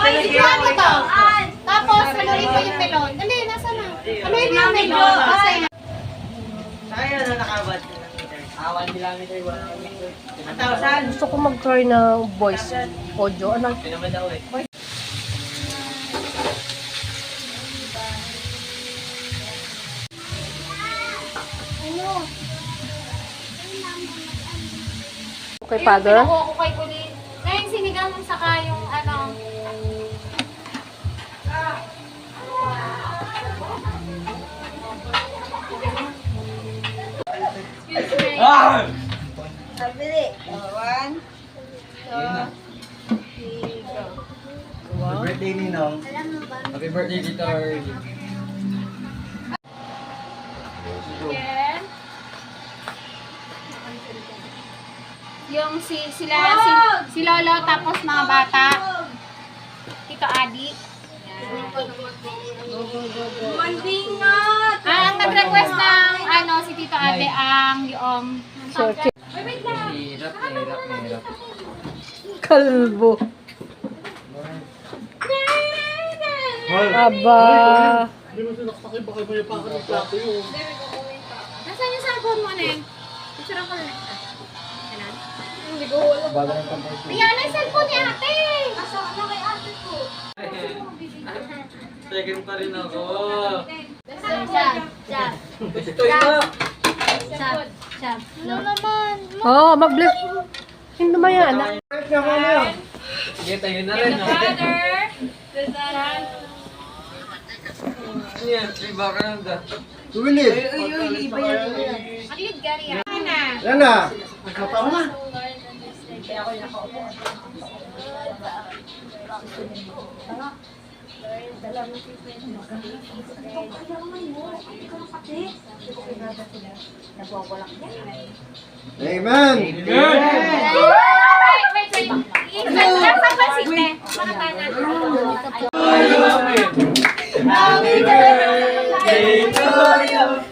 Ano to? Tapos, haluin mo yung melon. Dali, nasa na? Haluin mo yung melon. Sa'yo na nakabad. 1 kilometer, 1,000. Gusto ko mag-try ng voice audio. Ano? Pinaman daw eh. Okay, Father? Pinakuha ko kay Kulin. Ngayon, sinigang mo saka yung ano. Excuse me. Sabili. 1, 2, 3, go. Happy birthday, Ninong. Happy birthday, Tito Early. Again. Yung si Lolo tapos mga bata. Tito Adi. Ang nag-request ng ano si Tito Adi ang yung Hirap. Kalbo. Aba. Nasaan yung cellphone mo, Neng? Picture ko lang. Hindi ko alam. Ayan na yung cellphone ni ate! Asa na kay ate ko? Second pa rin ako. Chab. Ano naman? Oh, mag-bless. Hindi naman yan, anak. Sige, tayo na rin. Ano yan? 3 background ah. Tuwilid. Aglit gari yan. Yan na. Magkataon na. Amen. Wait. Nasaan ba si Te? Makatahan natin. Happy birthday to you.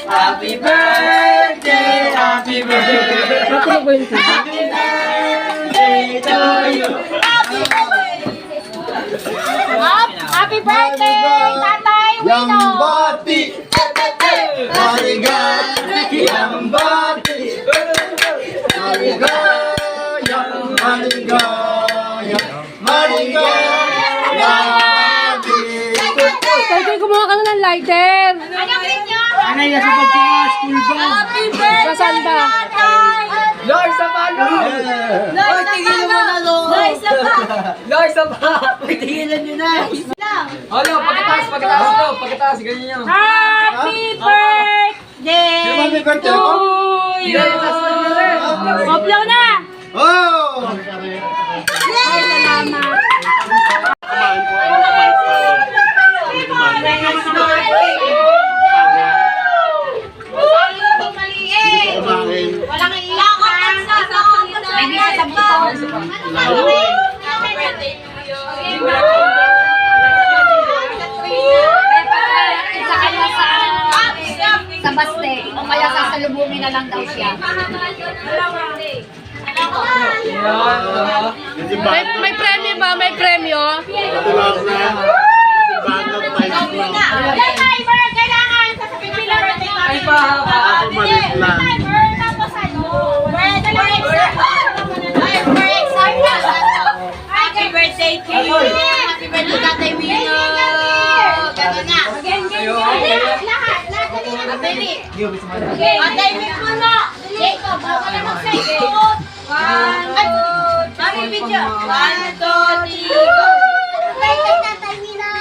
Happy birthday. Happy birthday. Natulog ba yung TV? Happy birthday to you. Happy birthday, Tatay Yang Wino! bati. Maligaya. Yang bati. Maligaya. Pwede kumuha ka na ng lighter. Ano rin nyo? Ano yung sa pagpunga? School ba? Happy birthday, Saan ba? Tatay! Lord, sa palo! Lord, tigilan mo na, Lord! Lord, sa palo! Tigilan nyo na! Ano, pagkataas, ganyan yun. Happy birthday Happy birthday to ako? you! Oplaw na! Oh! Salamat! Walang iyakan! Ay, di sa buto. Sa baste, o kaya sasalubungin na lang daw siya. May premyo ba? May premyo? Timer, kailangan sasabihin lang ng timer. Ay, pahaba. Timer, tapos ano? Dalawang extra. Happy birthday to you. Happy birthday, Tatay Wino. Gano'n na. Lahat. Dali. Tatay Wino na. Jacob, baka na mag-cellphone. Mami, video. 1, 2, 3, go. Tatay Wino.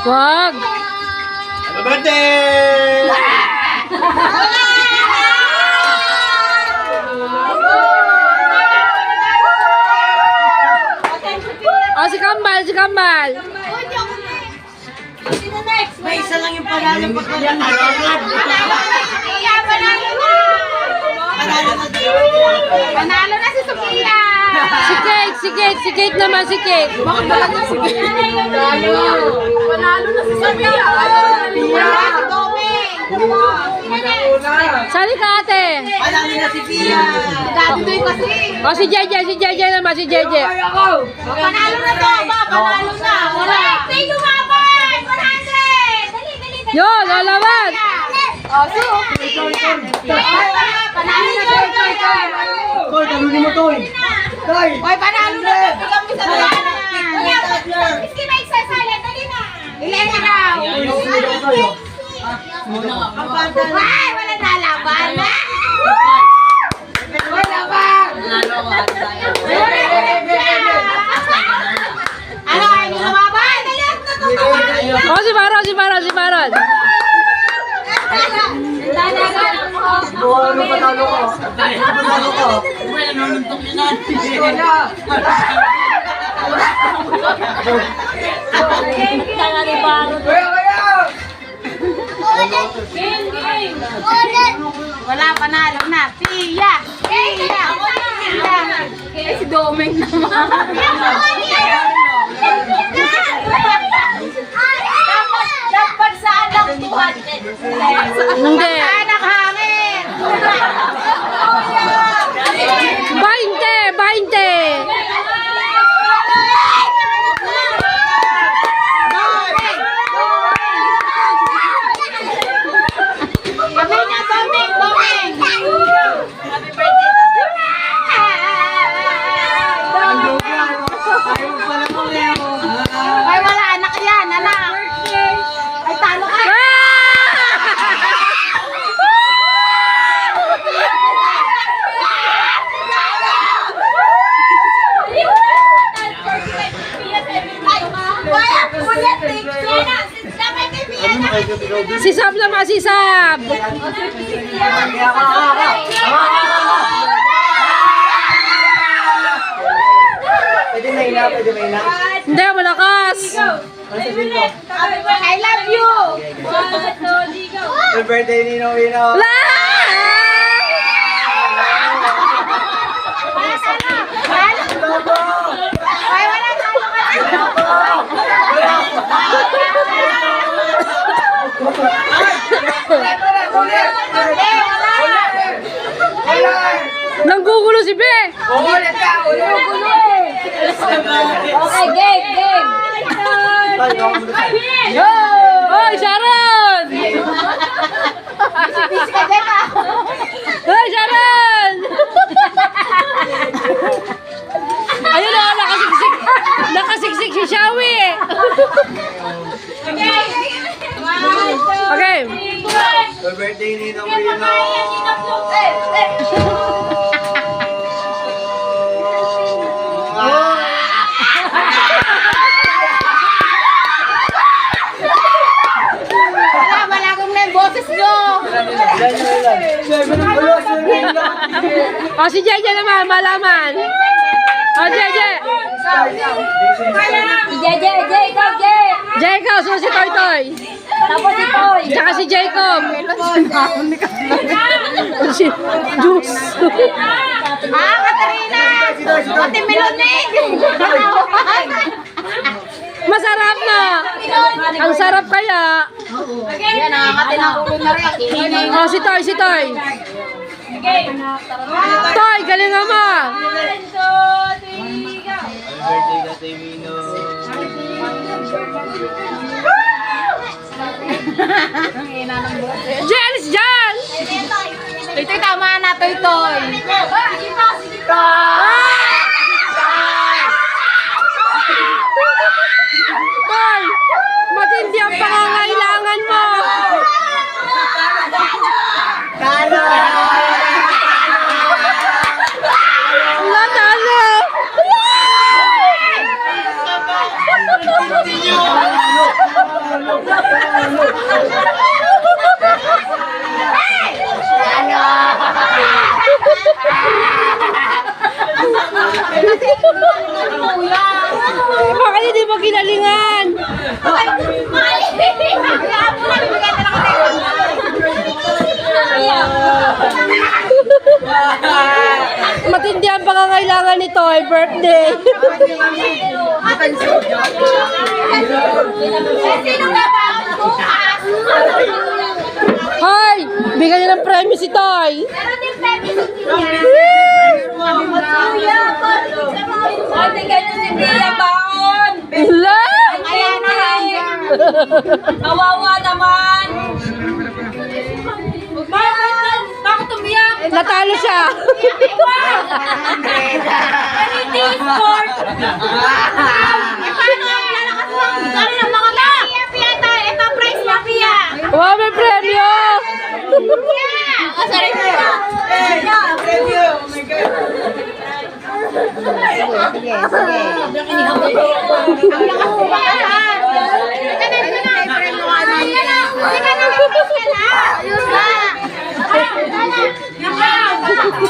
Wag. Happy birthday! Oh, si Kambal. Sino next? May isa lang yung panalo pa ka yan. Panalo na si Sophia! Si Kate naman, si Kate. Bakit ba lang si Kate? Panalo na si Sophia! Panalo si Gomez! Sali ka ate. Panalo na si Pia. Dati doy kasi. O si JJ naman, si JJ. Panalo na to, ba? Panalo na. Wala. Say lumaban! 100! Dali, dali, dali. Yo, lalaban. Oh, so. Panalo na to, Tol, talunin mo, Tol. Tol. Hoy, panalo na to. Bigyan mo sa dala. Miski may sasalan, dali na. Ilan na raw? Ay, wala na laban. Wala ba? Ano, ay lumaban? Dali, natutuwa. O si Baron. Ano patalo ko? Patalo ko. Wala, panalo na. Pia! Pia! Eh, si Domeng naman. Dapat sa anak 200. Hindi. Sa anak hangin. 20. Kami na, Domeng! Domeng! Happy birthday to Ay, wala, anak yan, anak. Ay, talo ka. Si Sab naman, si Sab. Pwede na ina, pwede na ina. Hindi, malakas. I love you. Happy birthday, Ninong Ino. La! Ay, wala, talo ka. Nanggugulo si Be. Ulit ka, ulit. Okay, game. Hoy, Sharon! Busy ka dyan, ah. Hoy, Sharon! Ayun na, nakasiksik si Shawi. Okay. Happy birthday, Ninong Ino. Wala akong na yung boses nyo. O, si JJ naman, malaman. O, JJ. Jacob, so si Toy Toy. Tapos si Toy. Tsaka si Jacob. Si Juice. Katarina. Ate Melonik. Masarap na. Ang sarap kaya. Yan, nakakatinang ulo na rin. O, si Toy, si Toy. Toy, galing mo. Happy birthday, Ate Mino. Jealous dyan. Toy, tama na, Toy. Toy, matindi ang pangangailangan mo. Natalo. Bakit hindi mo ginalingan? Matindi ang pangangailangan nito ay birthday. Sino ba ba? Bukas! Hoy! Bigyan niya ng premyo si Toy. Meron din pwede si Tia. Kuya, Ay, tingnan niyo si Pia baon. Hala! Ayan na. Kawawa naman. Bakit umiyak? Natalo siya. Quality sport. Paano ang lalakas mo? Sorry ng mga ta. Pia, Pia, ito prize mo, Pia. Wow, may premyo! Pia. Oh, sorry, Pia. Thank you. Oh my God.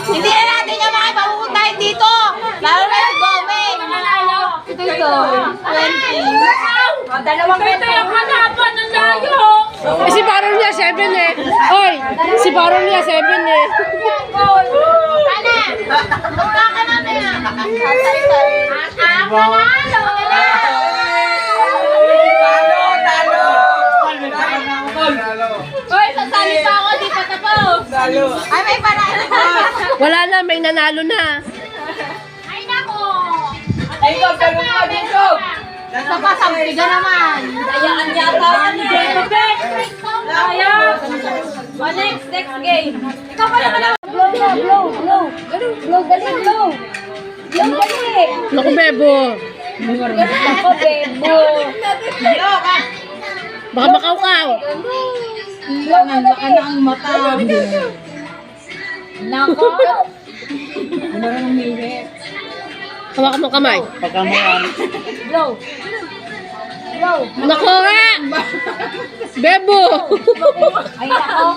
Hindi na natin yung mga papupuntahin dito. Lalo na si Gome. Ito. Dalawang ito yung hanapan ng layo. Eh, si Baron niya 7 eh. Hoy, si Baron niya 7 eh. Sana. Mukha ka namin ah. Hoy, sasali pa ako. Di pa tapos. Talo. Ay, may panalo pa. Wala na, may nanalo na. Ay, nako. Jacob, talo mo, Jacob. Sa pasampiga naman. Dayaan yata. Daya. Next game. Ikaw pa naman. Blow. Naku, Bebo. Ako, bebo. Baka makaukaw. Nako. Hawakan mo kamay. Blow. Naku nga! Bebo! Ay, nako.